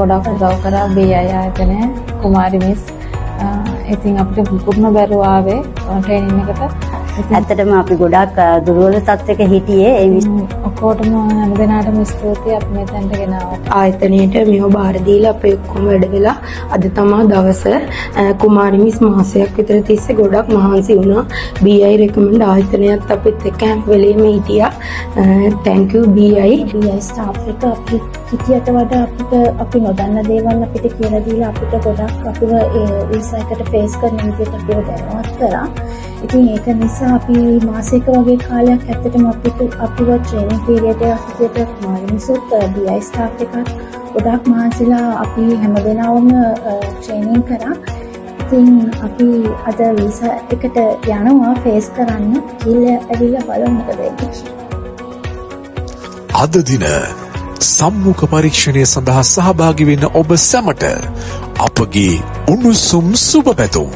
ගොඩක් උදව් කරා BI ආයතනය කුමාරි මිස්. ඉතින් අපිට පුරුණ බැරුව ආවේ ට්‍රේනින් එකට. ඇත්තටම අපි ගොඩක් දුර්වල තත්ත්වයක හිටියේ. ඒ ඔක්කොටම හැමදෙනාටම ස්තුතියි අපි මෙතනට ගෙනාවට. ආයතනයේට මේව බාර දීලා අපි ඔක්කොම වැඩ වෙලා අද තමයි දවස. කුමාරි මිස් මාසයක් විතර තිස්සේ ගොඩක් මහන්සි වුණා. BI රෙකමන්ඩ් ආයතනයත් අපිත් එක්ක හැම වෙලේම හිටියා. thank you BI. BI staff එක අපි හිතියට වඩා අපි නොදන්න දේවල් අපිට කියලා දීලා අපිට ගොඩක් අපිව වීසා එකට ෆේස් කරන විදිහට අපිව දැනුවත් කරා. ඉතින් ඒක නිසා අපි මාසයක වගේ කාලයක් ඇත්තටම අපිව ට්‍රේනින් පීරියඩ් එකක් විදිහට කුමාරි මිසුත් BI ස්ටාෆ් එකත් ගොඩක් මහන්සිලා අපි හැමදෙනාම ට්‍රේනින් කරා. ඉතින් අපි අද වීසා එකට යනවා ෆේස් කරන්න. කියලා ඇවිල්ලා බලමු මොකද වෙන්නේ. අද දින සම්මුඛ පරීක්ෂණය සඳහා සහභාගී වෙන ඔබ සැමට අපගේ උණුසුම් සුබ පැතුම්.